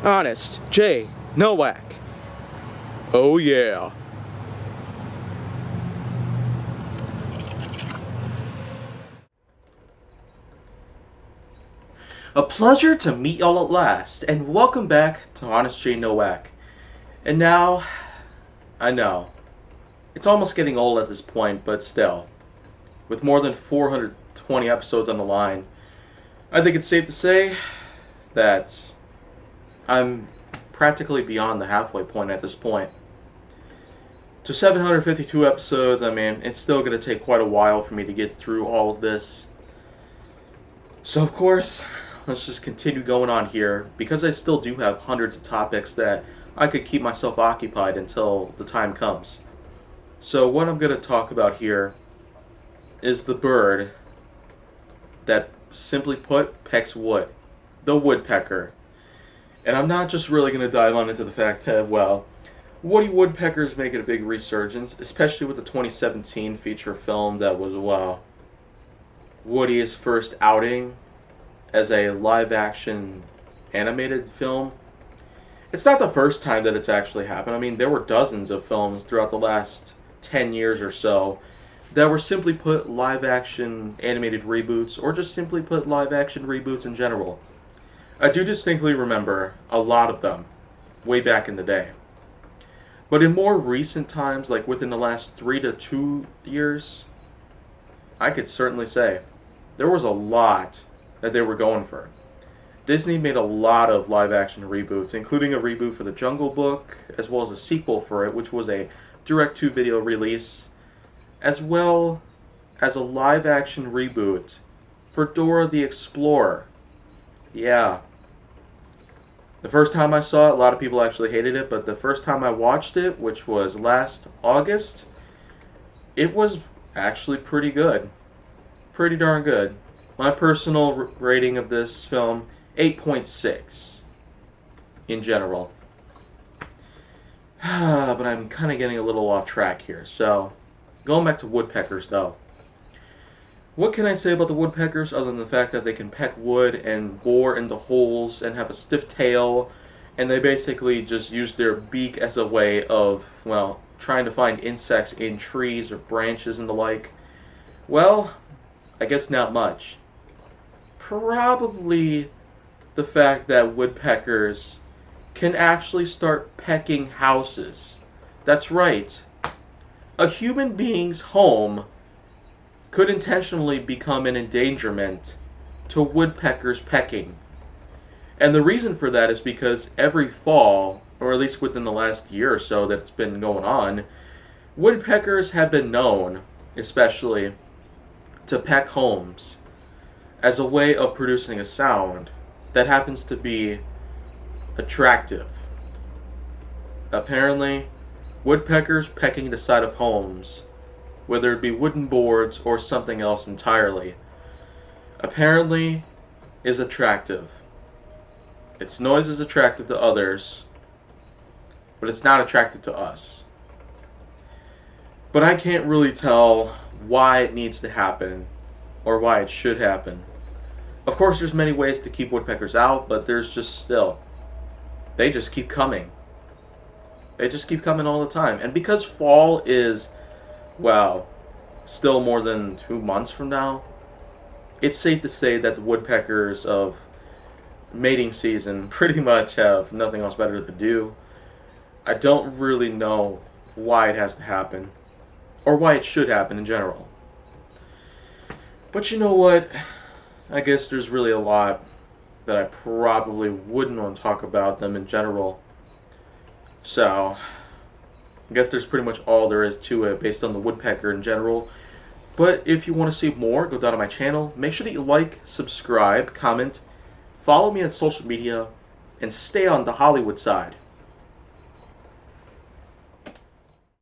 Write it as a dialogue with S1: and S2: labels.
S1: Honest J. Nowak. Oh yeah.
S2: A pleasure to meet y'all at last, and welcome back to Honest J. Nowak. And now, I know, it's almost getting old at this point, but still, with more than 420 episodes on the line, I think it's safe to say that I'm practically beyond the halfway point at this point. To 752 episodes, I mean, it's still going to take quite a while for me to get through all of this. So, of course, let's just continue going on here, because I still do have hundreds of topics that I could keep myself occupied until the time comes. So what I'm going to talk about here is the bird that, simply put, pecks wood. The woodpecker. And I'm not just really going to dive on into the fact that, well, woody woodpeckers making a big resurgence, especially with the 2017 feature film that was, well, Woody's first outing as a live-action animated film. It's not the first time that it's actually happened. I mean, there were dozens of films throughout the last 10 years or so that were simply put live-action animated reboots, or just simply put live-action reboots in general. I do distinctly remember a lot of them way back in the day. But in more recent times, like within the last 3 to 2 years, I could certainly say there was a lot that they were going for. Disney made a lot of live-action reboots, including a reboot for The Jungle Book, as well as a sequel for it, which was a direct-to-video release, as well as a live-action reboot for Dora the Explorer. Yeah. The first time I saw it, a lot of people actually hated it, but the first time I watched it, which was last August, it was actually pretty good. Pretty darn good. My personal rating of this film, 8.6 in general. But I'm kind of getting a little off track here. So, going back to woodpeckers though. What can I say about the woodpeckers other than the fact that they can peck wood and bore into holes and have a stiff tail, and they basically just use their beak as a way of, well, trying to find insects in trees or branches and the like? Well, I guess not much. Probably the fact that woodpeckers can actually start pecking houses. That's right. A human being's home could intentionally become an endangerment to woodpeckers pecking. And the reason for that is because every fall, or at least within the last year or so that it's been going on, woodpeckers have been known, especially, to peck homes as a way of producing a sound that happens to be attractive. Apparently, woodpeckers pecking the side of homes, whether it be wooden boards or something else entirely, apparently is attractive. Its noise is attractive to others, but it's not attractive to us. But I can't really tell why it needs to happen, or why it should happen. Of course, there's many ways to keep woodpeckers out, but there's just still, they just keep coming. They just keep coming all the time. And because fall is, well, still more than 2 months from now, it's safe to say that the woodpeckers of mating season pretty much have nothing else better to do. I don't really know why it has to happen, or why it should happen in general. But you know what? I guess there's really a lot that I probably wouldn't want to talk about them in general. So, I guess there's pretty much all there is to it based on the woodpecker in general. But if you want to see more, go down to my channel. Make sure that you like, subscribe, comment, follow me on social media, and stay on the Hollywood side.